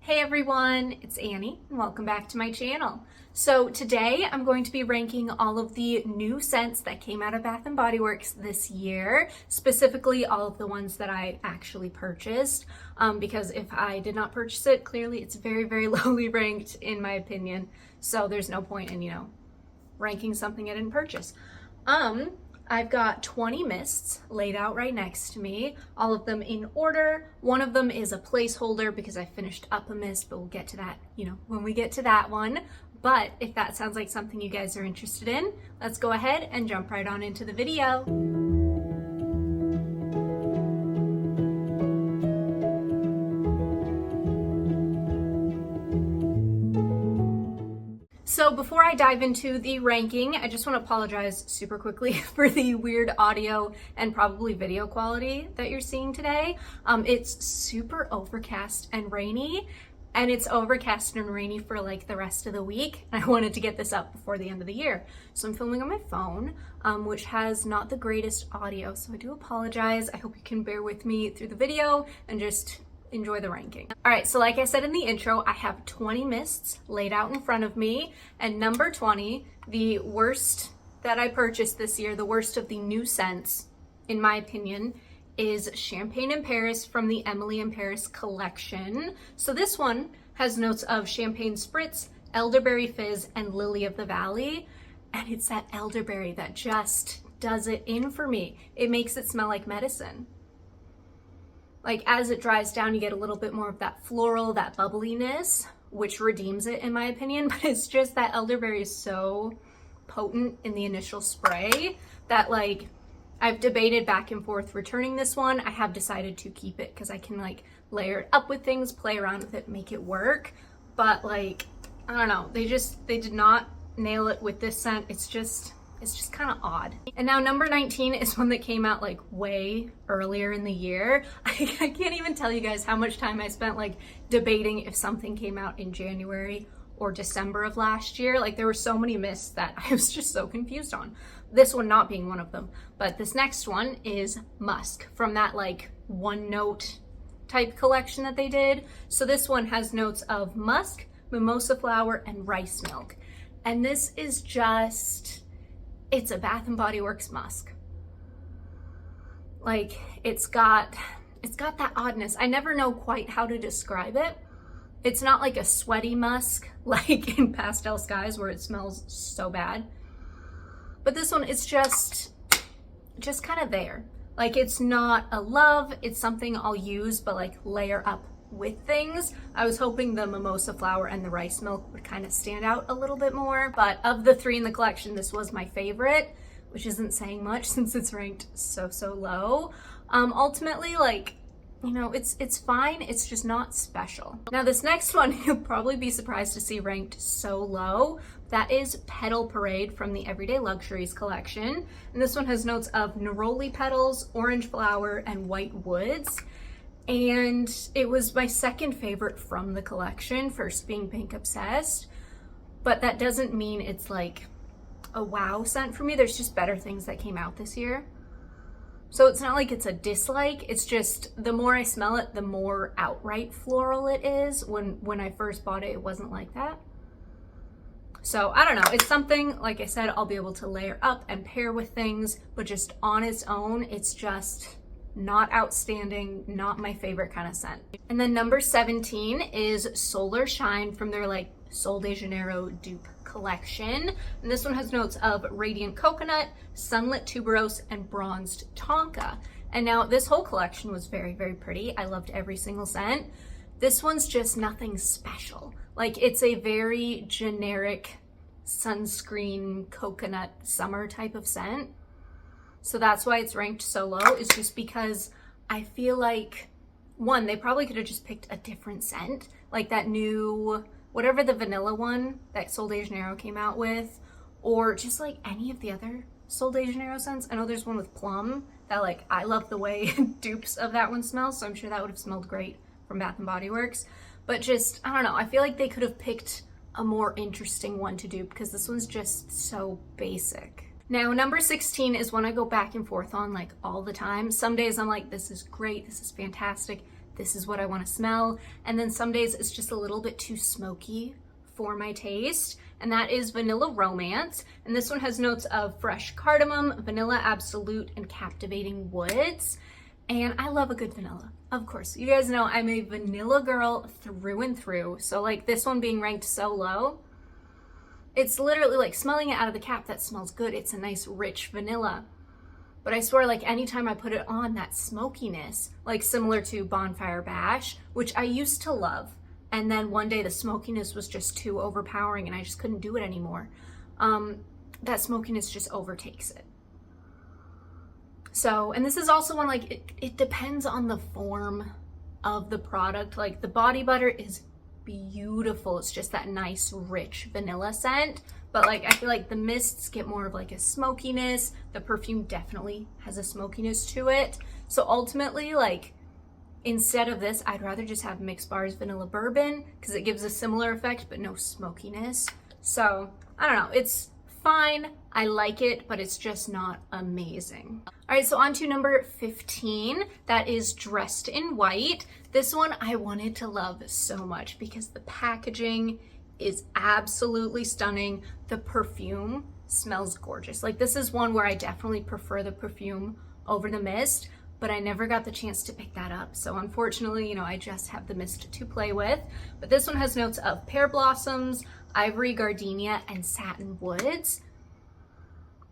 Hey everyone, it's Annie and welcome back to my channel. So today I'm going to be ranking all of the new scents that came out of Bath & Body Works this year, specifically all of the ones that I actually purchased, because if I did not purchase it, clearly it's very, very lowly ranked in my opinion. So there's no point in, ranking something I didn't purchase. I've got 20 mists laid out right next to me, all of them in order. One of them is a placeholder because I finished up a mist, but we'll get to that, when we get to that one. But if that sounds like something you guys are interested in, let's go ahead and jump right on into the video. So before I dive into the ranking, I just want to apologize super quickly for the weird audio and probably video quality that you're seeing today. It's super overcast and rainy, and it's overcast and rainy for like the rest of the week. And I wanted to get this up before the end of the year. So I'm filming on my phone, which has not the greatest audio. So I do apologize. I hope you can bear with me through the video and just enjoy the ranking. All right, so like I said in the intro, I have 20 mists laid out in front of me, and number 20, the worst that I purchased this year, the worst of the new scents, in my opinion, is Champagne in Paris from the Emily in Paris collection. So this one has notes of Champagne Spritz, Elderberry Fizz, and Lily of the Valley, and it's that elderberry that just does it in for me. It makes it smell like medicine. Like as it dries down, you get a little bit more of that floral, that bubbliness, which redeems it in my opinion, but it's just that elderberry is so potent in the initial spray that like I've debated back and forth returning this one. I have decided to keep it because I can like layer it up with things, play around with it, make it work. But like, I don't know, they did not nail it with this scent. It's just kind of odd. And now number 19 is one that came out like way earlier in the year. I can't even tell you guys how much time I spent like debating if something came out in January or December of last year. Like there were so many mists that I was just so confused on. This one not being one of them. But this next one is Musk from that like one note type collection that they did. So this one has notes of musk, mimosa flower, and rice milk. And this is just, it's a Bath & Body Works musk. Like it's got that oddness. I never know quite how to describe it. It's not like a sweaty musk like in Pastel Skies where it smells so bad. But this one is just kind of there. Like it's not a love, it's something I'll use but like layer up with things. I was hoping the mimosa flower and the rice milk would kind of stand out a little bit more, but of the three in the collection, this was my favorite, which isn't saying much since it's ranked so low. Ultimately, like, it's fine, it's just not special. Now this next one, you'll probably be surprised to see ranked so low. That is Petal Parade from the Everyday Luxuries collection. And this one has notes of neroli petals, orange flower, and white woods. And it was my second favorite from the collection, first being Pink Obsessed. But that doesn't mean it's like a wow scent for me. There's just better things that came out this year. So it's not like it's a dislike, it's just the more I smell it, the more outright floral it is. When I first bought it, it wasn't like that. So I don't know, it's something, like I said, I'll be able to layer up and pair with things, but just on its own, it's just not outstanding, not my favorite kind of scent. And then number 17 is Solar Shine from their like Sol de Janeiro dupe collection. And this one has notes of radiant coconut, sunlit tuberose, and bronzed tonka. And now this whole collection was very, very pretty. I loved every single scent. This one's just nothing special. Like it's a very generic sunscreen coconut summer type of scent. So that's why it's ranked so low, is just because I feel like, one, they probably could have just picked a different scent, like that new, whatever the vanilla one that Sol de Janeiro came out with, or just like any of the other Sol de Janeiro scents. I know there's one with plum that like, I love the way dupes of that one smell, so I'm sure that would have smelled great from Bath & Body Works. But just, I don't know, I feel like they could have picked a more interesting one to dupe because this one's just so basic. Now, number 16 is one I go back and forth on like all the time. Some days I'm like, this is great, this is fantastic. this is what I want to smell. And then some days it's just a little bit too smoky for my taste. And that is Vanilla Romance. And this one has notes of fresh cardamom, vanilla absolute, and captivating woods. And I love a good vanilla, of course. You guys know I'm a vanilla girl through and through. So like this one being ranked so low, it's literally like smelling it out of the cap, that smells good. It's a nice rich vanilla. But I swear, like anytime I put it on, that smokiness, like similar to Bonfire Bash, which I used to love. And then one day the smokiness was just too overpowering and I just couldn't do it anymore. That smokiness just overtakes it. So, and this is also one, like, it depends on the form of the product. Like the body butter is beautiful. It's just that nice, rich vanilla scent. But like, I feel like the mists get more of like a smokiness. The perfume definitely has a smokiness to it. So ultimately, like, instead of this, I'd rather just have Mix Bar's Vanilla Bourbon because it gives a similar effect, but no smokiness. So I don't know, it's fine. I like it, but it's just not amazing. All right, so on to number 15. That is Dressed in White. This one I wanted to love so much because the packaging is absolutely stunning. The perfume smells gorgeous. Like this is one where I definitely prefer the perfume over the mist, but I never got the chance to pick that up. So unfortunately, you know, I just have the mist to play with. But this one has notes of pear blossoms, ivory gardenia, and satin woods.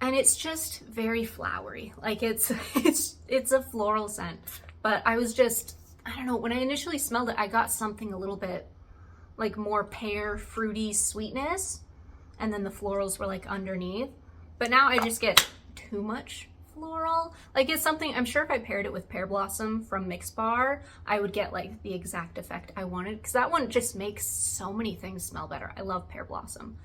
And it's just very flowery. Like it's a floral scent. But I was just, I don't know, when I initially smelled it, I got something a little bit like more pear, fruity sweetness. And then the florals were like underneath. But now I just get too much floral. Like it's something, I'm sure if I paired it with Pear Blossom from Mix Bar, I would get like the exact effect I wanted, because that one just makes so many things smell better. I love Pear Blossom.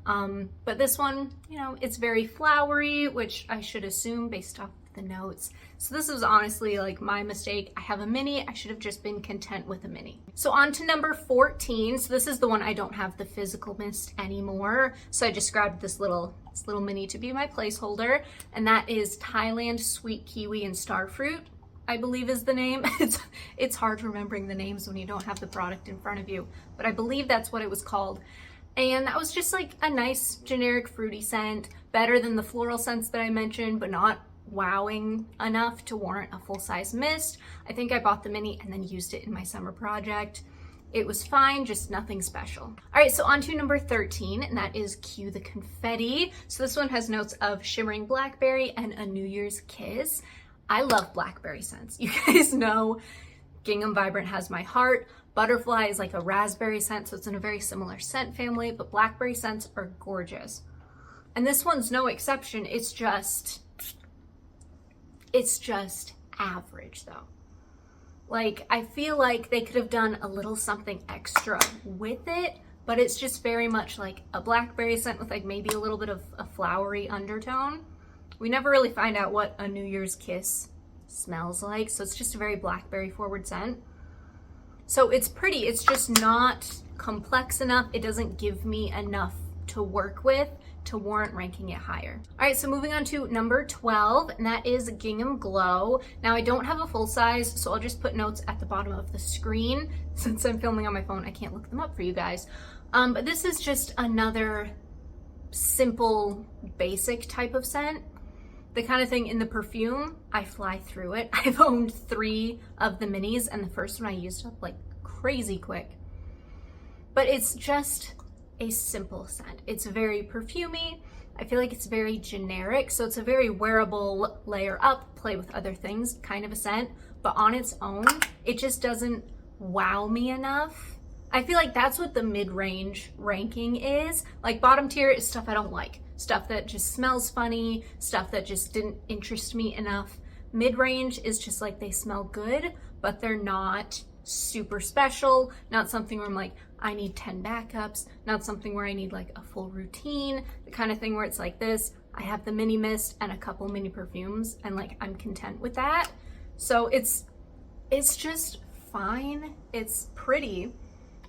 But this one, you know, it's very flowery, which I should assume based off the notes. So this was honestly like my mistake. I have a mini. I should have just been content with a mini. So on to number 14. So this is the one I don't have the physical mist anymore. So I just grabbed this little mini to be my placeholder. And that is Thailand Sweet Kiwi and Starfruit, I believe is the name. It's hard remembering the names when you don't have the product in front of you, but I believe that's what it was called. And that was just like a nice generic fruity scent, better than the floral scents that I mentioned, but not wowing enough to warrant a full-size mist. I think I bought the mini and then used it in my summer project. It was fine, just nothing special. All right, so on to number 13, and that is Cue the Confetti. So this one has notes of shimmering blackberry and a New Year's kiss. I love blackberry scents. You guys know Gingham Vibrant has my heart. Butterfly is like a raspberry scent, so it's in a very similar scent family, but blackberry scents are gorgeous. And this one's no exception. It's just average though. Like, I feel like they could have done a little something extra with it, but it's just very much like a blackberry scent with like maybe a little bit of a flowery undertone. We never really find out what a New Year's kiss smells like, so it's just a very blackberry forward scent. So it's pretty, it's just not complex enough. It doesn't give me enough to work with to warrant ranking it higher. All right, so moving on to number 12, and that is Gingham Glow. Now I don't have a full size, so I'll just put notes at the bottom of the screen. Since I'm filming on my phone, I can't look them up for you guys. But this is just another simple, basic type of scent. The kind of thing in the perfume, I fly through it. I've owned 3 of the minis, and the first one I used up like crazy quick. But it's just a simple scent. It's very perfumey. I feel like it's very generic, so it's a very wearable, layer up, play with other things kind of a scent, but on its own, it just doesn't wow me enough. I feel like that's what the mid-range ranking is. Like bottom tier is stuff I don't like, stuff that just smells funny, stuff that just didn't interest me enough. Mid-range is just like they smell good, but they're not super special, not something where I'm like, I need 10 backups, not something where I need like a full routine, the kind of thing where it's like this, I have the mini mist and a couple mini perfumes and like I'm content with that. So it's just fine, it's pretty,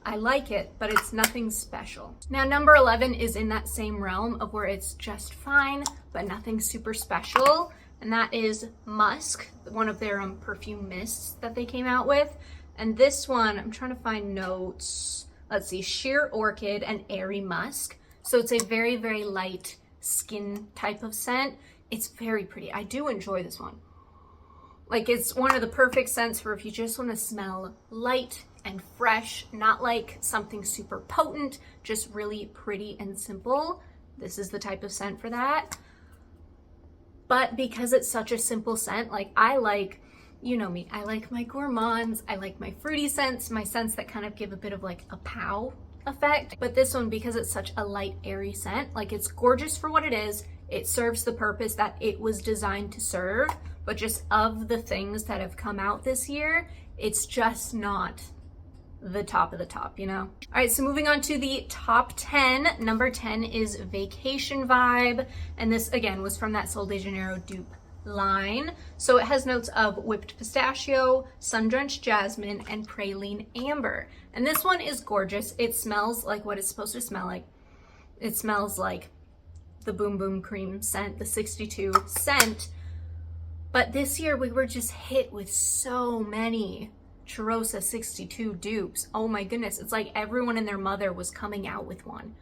I like it, but it's nothing special. Now number 11 is in that same realm of where it's just fine, but nothing super special, and that is Musk, one of their perfume mists that they came out with. And this one, I'm trying to find notes. Let's see, Sheer Orchid and Airy Musk. So it's a very, very light skin type of scent. It's very pretty. I do enjoy this one. Like, it's one of the perfect scents for if you just want to smell light and fresh, not like something super potent, just really pretty and simple. This is the type of scent for that. But because it's such a simple scent, like I like, you know me, I like my gourmands, I like my fruity scents, my scents that kind of give a bit of like a pow effect. But this one, because it's such a light, airy scent, like it's gorgeous for what it is. It serves the purpose that it was designed to serve, but just of the things that have come out this year, it's just not the top of the top, you know? All right, so moving on to the top 10. Number 10 is Vacation Vibe. And this, again, was from that Sol de Janeiro dupe line. So it has notes of whipped pistachio, sun-drenched jasmine, and praline amber. And this one is gorgeous. It smells like what it's supposed to smell like. It smells like the Boom Boom Cream scent, the 62 scent. But this year we were just hit with so many Cheirosa 62 dupes. Oh my goodness, it's like everyone and their mother was coming out with one,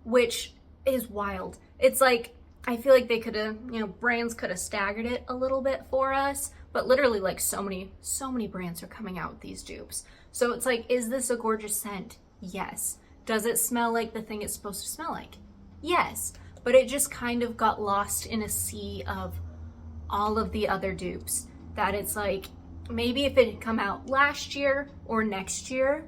which is wild. It's like, I feel like they could have, you know, brands could have staggered it a little bit for us, but literally like so many brands are coming out with these dupes. So it's like, is this a gorgeous scent? Yes. Does it smell like the thing it's supposed to smell like? Yes. But it just kind of got lost in a sea of all of the other dupes that it's like, maybe if it had come out last year or next year,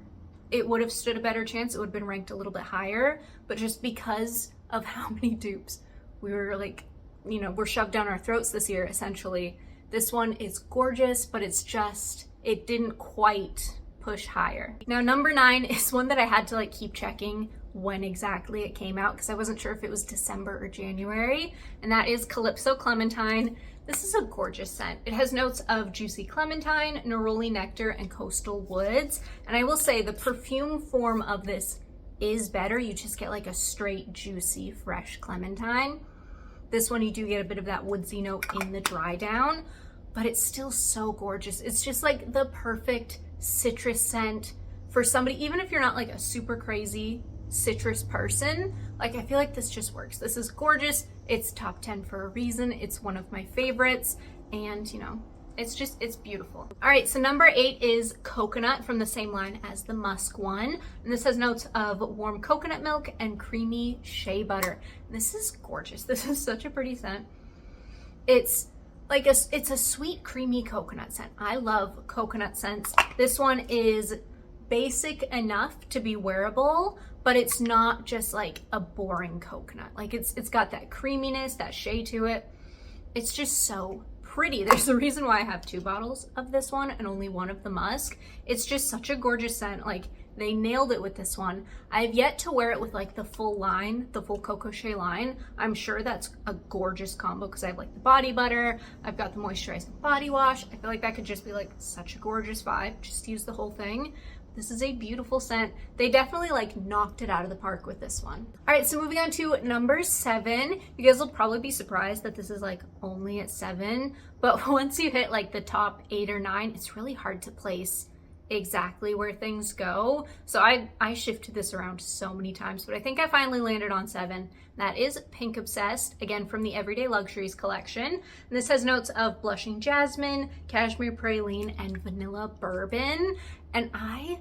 it would have stood a better chance. It would have been ranked a little bit higher. But just because of how many dupes we were like, you know, were shoved down our throats this year, essentially. This one is gorgeous, but it's just, it didn't quite push higher. Now, number 9 is one that I had to like keep checking when exactly it came out because I wasn't sure if it was December or January, and that is Calypso Clementine. This is a gorgeous scent. It has notes of juicy clementine, neroli nectar, and coastal woods. And I will say the perfume form of this is better. You just get like a straight, juicy, fresh clementine. This one, you do get a bit of that woodsy note in the dry down, but it's still so gorgeous. It's just like the perfect citrus scent for somebody, even if you're not like a super crazy citrus person. Like, I feel like this just works. This is gorgeous. It's top 10 for a reason. It's one of my favorites, and you know, it's beautiful. All right, so number 8 is Coconut from the same line as the Musk one, and this has notes of warm coconut milk and creamy shea butter. And this is gorgeous. This is such a pretty scent. It's like it's a sweet, creamy coconut scent. I love coconut scents. This one is basic enough to be wearable, but it's not just like a boring coconut. Like it's got that creaminess, that shea to it. It's just so pretty. There's a reason why I have 2 bottles of this one and only one of the Musk. It's just such a gorgeous scent. Like, they nailed it with this one. I've yet to wear it with like the full line, the full Coco Shea line. I'm sure that's a gorgeous combo because I have like the body butter, I've got the moisturizing body wash. I feel like that could just be like such a gorgeous vibe. Just use the whole thing. This is a beautiful scent. They definitely like knocked it out of the park with this one. All right, so moving on to number 7. You guys will probably be surprised that this is like only at 7, but once you hit like the top 8 or 9, it's really hard to place exactly where things go. So I shifted this around so many times, but I think I finally landed on 7. That is Pink Obsessed, again from the Everyday Luxuries collection. And this has notes of blushing jasmine, cashmere praline, and vanilla bourbon. And I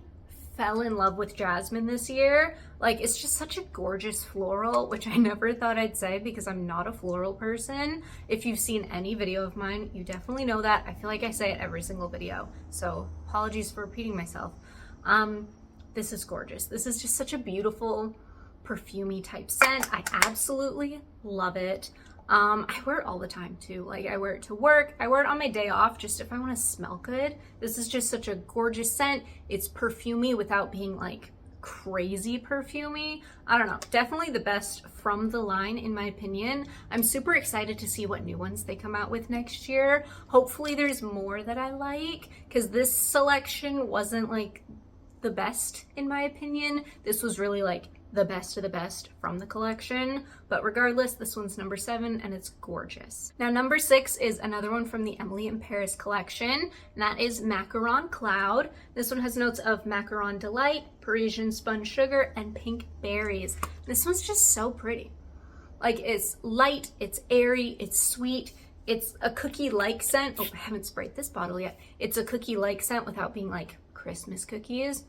fell in love with jasmine this year. Like, it's just such a gorgeous floral, which I never thought I'd say because I'm not a floral person. If you've seen any video of mine, you definitely know that. I feel like I say it every single video, so apologies for repeating myself. This is gorgeous. This is just such a beautiful, perfumey type scent. I absolutely love it. I wear it all the time too. Like, I wear it to work. I wear it on my day off just if I want to smell good. This is just such a gorgeous scent. It's perfumey without being like crazy perfumey. I don't know. Definitely the best from the line in my opinion. I'm super excited to see what new ones they come out with next year. Hopefully there's more that I like because this selection wasn't like the best in my opinion. This was really like the best of the best from the collection, but regardless, this one's number 7 and it's gorgeous. Now number 6 is another one from the Emily in Paris collection, and that is Macaron Cloud. This one has notes of Macaron Delight, Parisian Spun Sugar, and Pink Berries. This one's just so pretty. Like, it's light, it's airy, it's sweet, it's a cookie-like scent. Oh, I haven't sprayed this bottle yet. It's a cookie-like scent without being like Christmas cookies.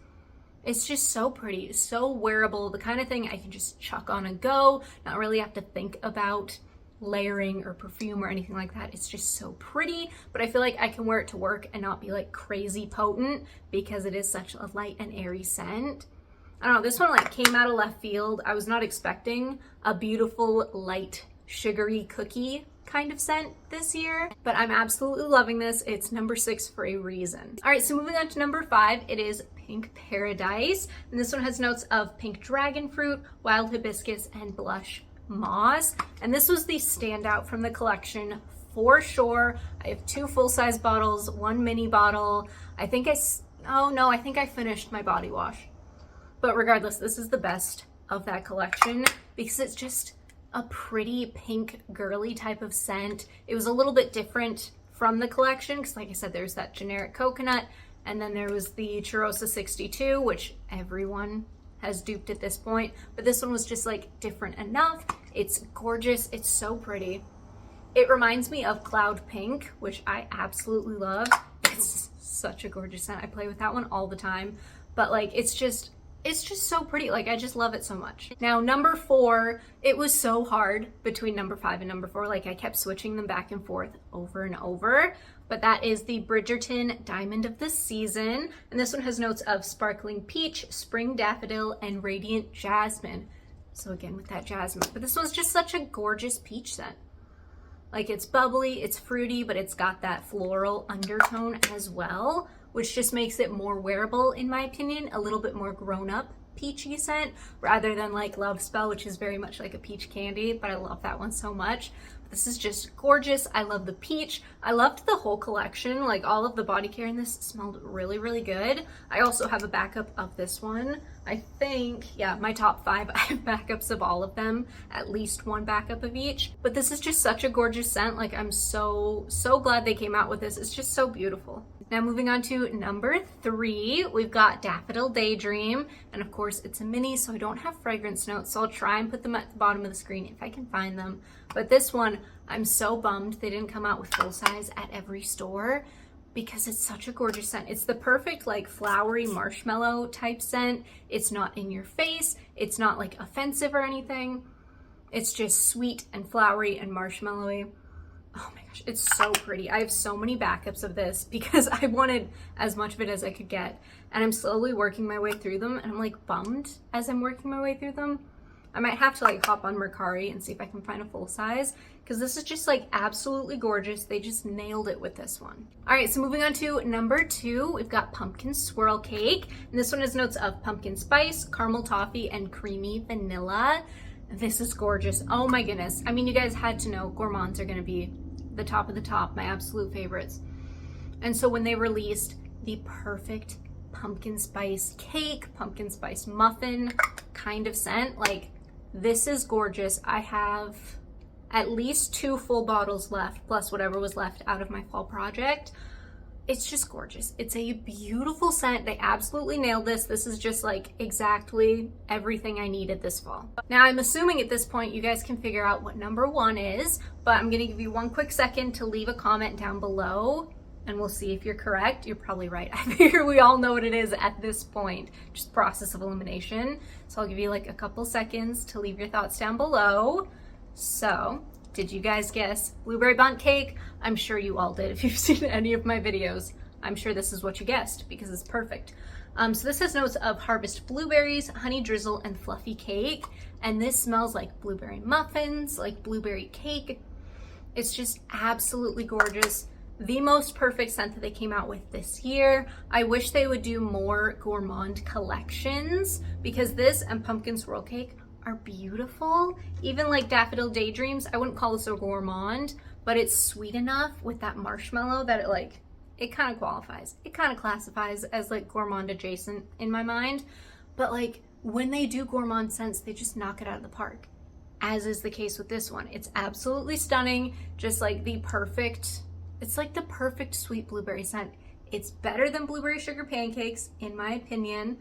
It's just so pretty, so wearable, the kind of thing I can just chuck on and go, not really have to think about layering or perfume or anything like that. It's just so pretty, but I feel like I can wear it to work and not be like crazy potent because it is such a light and airy scent. I don't know, this one like came out of left field. I was not expecting a beautiful, light, sugary cookie kind of scent this year, but I'm absolutely loving this. It's number 6 for a reason. All right, so moving on to number 5, it is Pink Paradise, and this one has notes of pink dragon fruit, wild hibiscus, and blush moss. And this was the standout from the collection for sure. I have 2 full-size bottles, 1 mini bottle. I think I finished my body wash. But regardless, this is the best of that collection because it's just a pretty pink girly type of scent. It was a little bit different from the collection because like I said, there's that generic coconut, and then there was the Cheirosa 62, which everyone has duped at this point, but this one was just like different enough. It's gorgeous, it's so pretty. It reminds me of Cloud Pink, which I absolutely love. It's such a gorgeous scent. I play with that one all the time, but like it's just so pretty. Like, I just love it so much. Now, number 4, it was so hard between number 5 and number 4. Like, I kept switching them back and forth over and over. But that is the Bridgerton Diamond of the Season. And this one has notes of Sparkling Peach, Spring Daffodil, and Radiant Jasmine. So again, with that jasmine. But this one's just such a gorgeous peach scent. Like, it's bubbly, it's fruity, but it's got that floral undertone as well, which just makes it more wearable, in my opinion, a little bit more grown-up peachy scent, rather than like Love Spell, which is very much like a peach candy, but I love that one so much. This is just gorgeous. I love the peach. I loved the whole collection. Like, all of the body care in this smelled really, really good. I also have a backup of this one. I think, yeah, my top 5, I have backups of all of them, at least 1 backup of each. But this is just such a gorgeous scent. Like, I'm so glad they came out with this. It's just so beautiful. Now moving on to number 3, we've got Daffodil Daydream. And of course it's a mini, so I don't have fragrance notes, so I'll try and put them at the bottom of the screen if I can find them. But this one, I'm so bummed they didn't come out with full size at every store because it's such a gorgeous scent. It's the perfect like flowery marshmallow type scent. It's not in your face. It's not like offensive or anything. It's just sweet and flowery and marshmallowy. Oh my gosh, it's so pretty. I have so many backups of this because I wanted as much of it as I could get, and I'm slowly working my way through them, and I'm like bummed as I'm working my way through them. I might have to like hop on Mercari and see if I can find a full size because this is just like absolutely gorgeous. They just nailed it with this one. All right, so moving on to number 2, we've got Pumpkin Swirl Cake, and this one has notes of pumpkin spice, caramel toffee, and creamy vanilla. This is gorgeous. Oh my goodness. I mean, you guys had to know gourmands are gonna be the top of the top, my absolute favorites. And so when they released the perfect pumpkin spice cake, pumpkin spice muffin kind of scent, like, this is gorgeous. I have at least 2 full bottles left, plus whatever was left out of my fall project. It's just gorgeous. It's a beautiful scent. They absolutely nailed this. This is just like exactly everything I needed this fall. Now I'm assuming at this point you guys can figure out what number 1 is, but I'm gonna give you 1 quick second to leave a comment down below and we'll see if you're correct. You're probably right. I figure we all know what it is at this point, just process of elimination. So I'll give you like a couple seconds to leave your thoughts down below. So, did you guys guess blueberry bundt cake? I'm sure you all did. If you've seen any of my videos, I'm sure this is what you guessed because it's perfect. So this has notes of harvest blueberries, honey drizzle, and fluffy cake. And this smells like blueberry muffins, like blueberry cake. It's just absolutely gorgeous. The most perfect scent that they came out with this year. I wish they would do more gourmand collections because this and pumpkin swirl cake are beautiful. Even like Daffodil Daydreams, I wouldn't call this a gourmand, but it's sweet enough with that marshmallow that it kind of qualifies. It kind of classifies as like gourmand adjacent in my mind. But like when they do gourmand scents, they just knock it out of the park, as is the case with this one. It's absolutely stunning. Just like it's like the perfect sweet blueberry scent. It's better than blueberry sugar pancakes, in my opinion.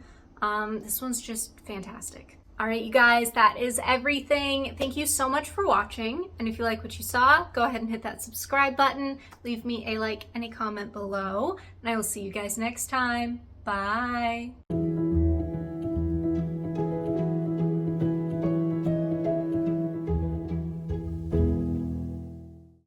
This one's just fantastic. All right, you guys, that is everything. Thank you so much for watching. And if you like what you saw, go ahead and hit that subscribe button. Leave me a like and a comment below. And I will see you guys next time. Bye.